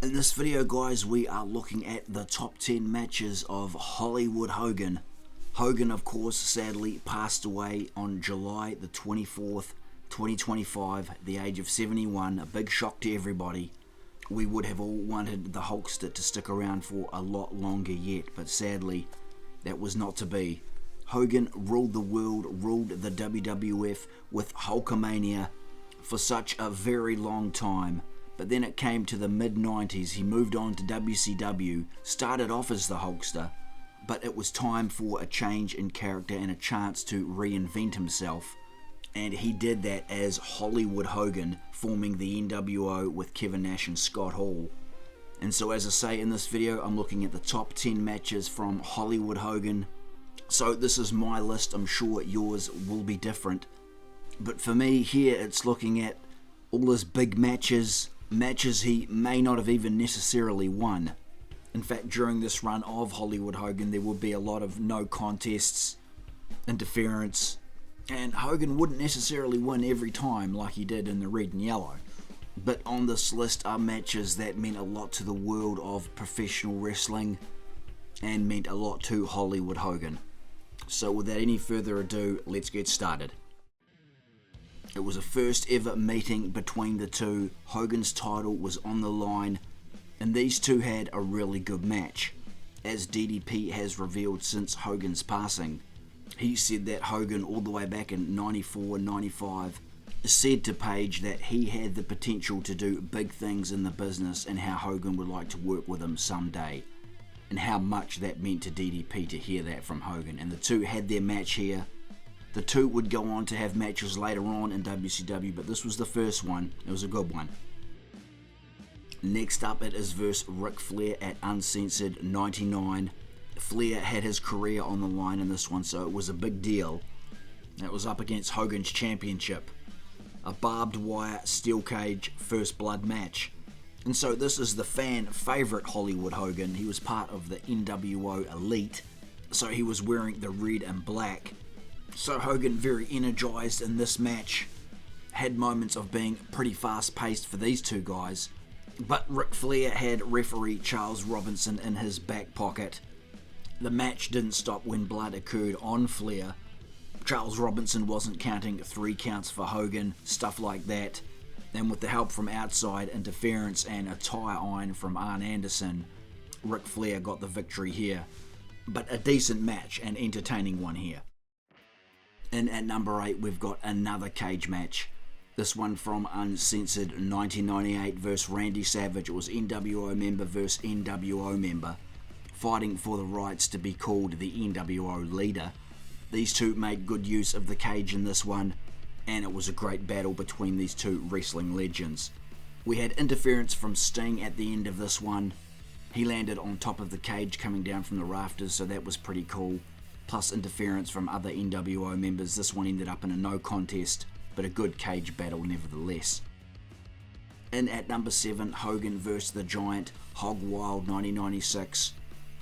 In this video, guys, we are looking at the top 10 matches of Hollywood Hogan. Hogan, of course, sadly passed away on July the 24th, 2025, at the age of 71. A big shock to everybody. We would have all wanted the Hulkster to stick around for a lot longer yet, but sadly, that was not to be. Hogan ruled the world, ruled the WWF with Hulkamania for such a very long time. But then it came to the mid-90s, he moved on to WCW, started off as the Hulkster, but it was time for a change in character and a chance to reinvent himself. And he did that as Hollywood Hogan, forming the NWO with Kevin Nash and Scott Hall. And so, as I say in this video, I'm looking at the top 10 matches from Hollywood Hogan. So this is my list, I'm sure yours will be different. But for me here, it's looking at all his big matches he may not have even necessarily won. In fact, during this run of Hollywood Hogan, there would be a lot of no contests, interference, and Hogan wouldn't necessarily win every time like he did in the red and yellow. But on this list are matches that meant a lot to the world of professional wrestling and meant a lot to Hollywood Hogan. So without any further ado, let's get started. It was a first ever meeting between the two. Hogan's title was on the line, and these two had a really good match. As DDP has revealed since Hogan's passing, he said that Hogan, all the way back in 94, 95, said to Page that he had the potential to do big things in the business and how Hogan would like to work with him someday, and how much that meant to DDP to hear that from Hogan. And the two had their match here. The two would go on to have matches later on in WCW, but this was the first one. It was a good one. Next up, it is versus Ric Flair at Uncensored 99. Flair had his career on the line in this one, so it was a big deal. It was up against Hogan's championship. A barbed wire steel cage first blood match. And so this is the fan favourite Hollywood Hogan. He was part of the NWO Elite, so he was wearing the red and black. So Hogan, very energised in this match, had moments of being pretty fast-paced for these two guys. But Ric Flair had referee Charles Robinson in his back pocket. The match didn't stop when blood occurred on Flair. Charles Robinson wasn't counting 3 counts for Hogan, stuff like that. And with the help from outside interference and a tire iron from Arn Anderson, Ric Flair got the victory here. But a decent match, an entertaining one here. And at number 8, we've got another cage match. This one from Uncensored 1998 versus Randy Savage. It was NWO member versus NWO member, fighting for the rights to be called the NWO leader. These two made good use of the cage in this one, and it was a great battle between these two wrestling legends. We had interference from Sting at the end of this one. He landed on top of the cage coming down from the rafters, so that was pretty cool. Plus interference from other NWO members. This one ended up in a no contest, but a good cage battle nevertheless. And at number 7, Hogan vs. the Giant, Hog Wild 1996.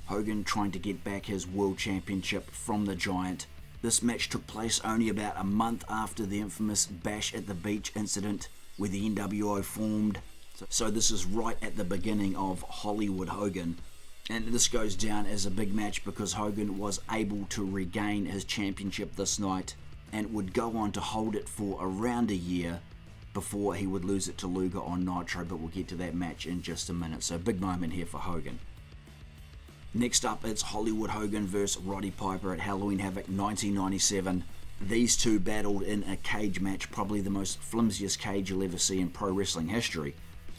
Hogan trying to get back his World Championship from the Giant. This match took place only about a month after the infamous Bash at the Beach incident where the NWO formed. So this is right at the beginning of Hollywood Hogan. And this goes down as a big match because Hogan was able to regain his championship this night and would go on to hold it for around a year before he would lose it to Luga on Nitro, but we'll get to that match in just a minute. So big moment here for Hogan. Next up, it's Hollywood Hogan vs. Roddy Piper at Halloween Havoc 1997. These two battled in a cage match, probably the most flimsiest cage you'll ever see in pro wrestling history.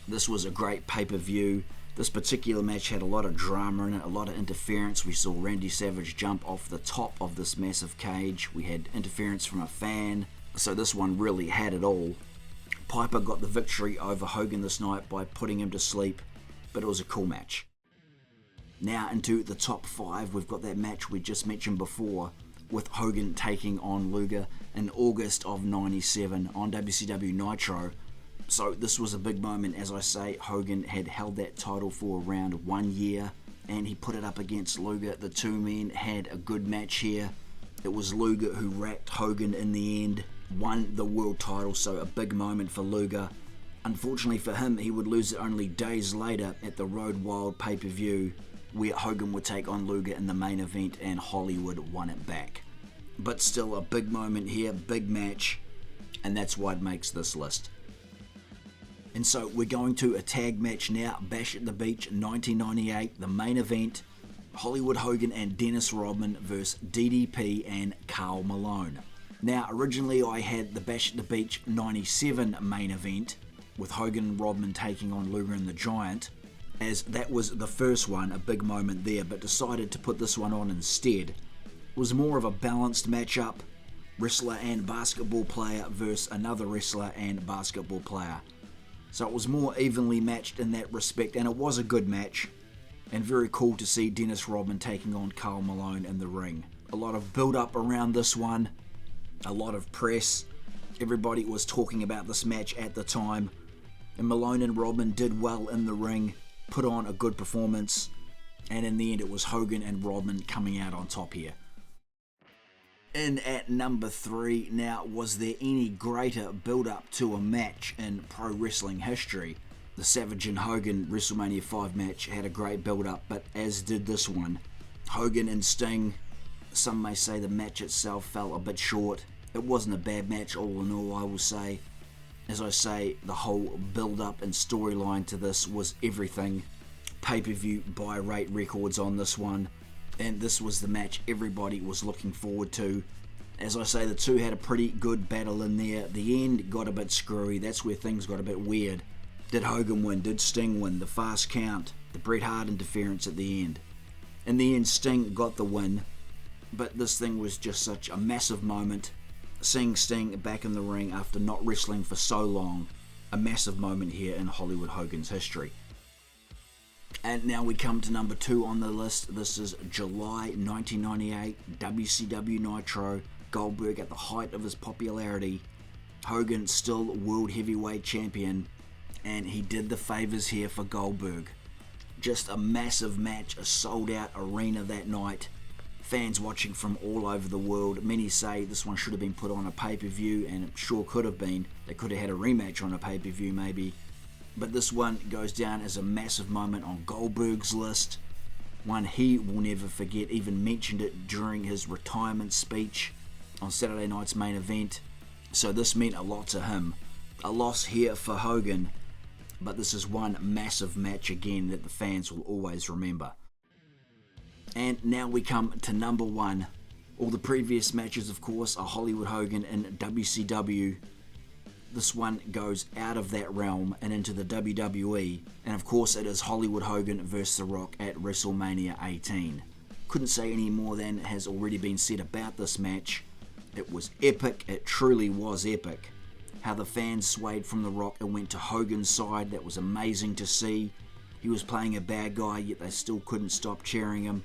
This was a great pay-per-view. This particular match had a lot of drama in it, a lot of interference. We saw Randy Savage jump off the top of this massive cage. We had interference from a fan. So this one really had it all. Piper got the victory over Hogan this night by putting him to sleep, but it was a cool match. Now into the top 5, we've got that match we just mentioned before, with Hogan taking on Luga in August of 97 on WCW Nitro. So this was a big moment. As I say, Hogan had held that title for around 1 year, and he put it up against Luga. The two men had a good match here. It was Luga who racked Hogan in the end, won the world title, so a big moment for Luga. Unfortunately for him, he would lose it only days later at the Road Wild pay-per-view, where Hogan would take on Luga in the main event and Hollywood won it back. But still a big moment here, big match, and that's why it makes this list. And so we're going to a tag match now, Bash at the Beach 1998, the main event, Hollywood Hogan and Dennis Rodman versus DDP and Karl Malone. Now originally I had the Bash at the Beach 97 main event, with Hogan and Rodman taking on Luga and the Giant, as that was the first one, a big moment there, but decided to put this one on instead. It was more of a balanced matchup, wrestler and basketball player versus another wrestler and basketball player. So it was more evenly matched in that respect, and it was a good match, and very cool to see Dennis Rodman taking on Karl Malone in the ring. A lot of build up around this one, a lot of press, everybody was talking about this match at the time, and Malone and Rodman did well in the ring, put on a good performance, and in the end it was Hogan and Rodman coming out on top here. In at number 3, now, was there any greater build-up to a match in pro wrestling history? The Savage and Hogan WrestleMania 5 match had a great build-up, but as did this one. Hogan and Sting, some may say the match itself fell a bit short. It wasn't a bad match all in all, I will say. As I say, the whole build-up and storyline to this was everything. Pay-per-view buy rate records on this one. And this was the match everybody was looking forward to. As I say, the two had a pretty good battle in there. The end got a bit screwy. That's where things got a bit weird. Did Hogan win? Did Sting win? The fast count, the Bret Hart interference at the end. In the end, Sting got the win. But this thing was just such a massive moment. Seeing Sting back in the ring after not wrestling for so long. A massive moment here in Hollywood Hogan's history. And now we come to number 2 on the list. This is July 1998, WCW Nitro, Goldberg at the height of his popularity, Hogan still World Heavyweight Champion, and he did the favors here for Goldberg. Just a massive match, a sold out arena that night, fans watching from all over the world. Many say this one should have been put on a pay-per-view, and it sure could have been. They could have had a rematch on a pay-per-view maybe. But this one goes down as a massive moment on Goldberg's list. One he will never forget, even mentioned it during his retirement speech on Saturday night's main event. So this meant a lot to him. A loss here for Hogan, but this is one massive match again that the fans will always remember. And now we come to number 1. All the previous matches, of course, are Hollywood Hogan and WCW. This one goes out of that realm and into the WWE, and of course it is Hollywood Hogan vs. The Rock at WrestleMania 18. Couldn't say any more than has already been said about this match. It was epic, it truly was epic. How the fans swayed from The Rock and went to Hogan's side, that was amazing to see. He was playing a bad guy, yet they still couldn't stop cheering him.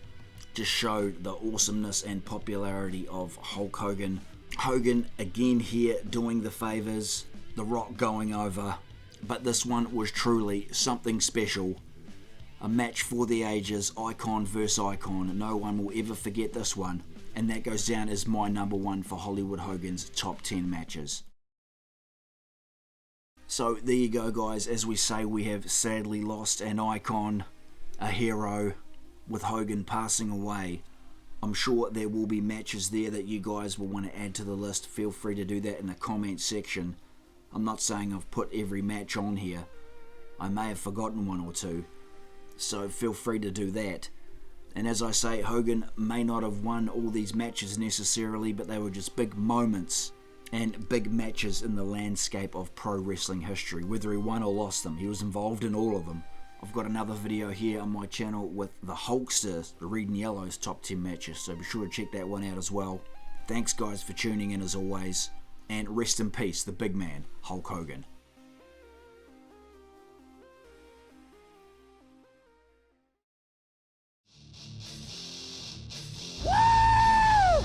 Just showed the awesomeness and popularity of Hulk Hogan. Hogan again here doing the favors. The Rock going over, but this one was truly something special. A match for the ages, icon versus icon. No one will ever forget this one, and that goes down as my number 1 for Hollywood Hogan's top 10 matches. So there you go, guys. As we say, we have sadly lost an icon, a hero, with Hogan passing away. I'm sure there will be matches there that you guys will want to add to the list. Feel free to do that in the comments section. I'm not saying I've put every match on here. I may have forgotten one or two. So feel free to do that. And as I say, Hogan may not have won all these matches necessarily, but they were just big moments and big matches in the landscape of pro wrestling history. Whether he won or lost them, he was involved in all of them. I've got another video here on my channel with the Hulkster, the Red and Yellow's top 10 matches, so be sure to check that one out as well. Thanks guys for tuning in as always. And rest in peace, the big man, Hulk Hogan. Woo!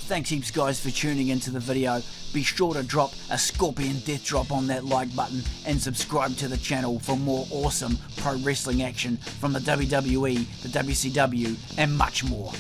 Thanks heaps guys for tuning into the video. Be sure to drop a scorpion death drop on that like button and subscribe to the channel for more awesome pro wrestling action from the WWE, the WCW and much more.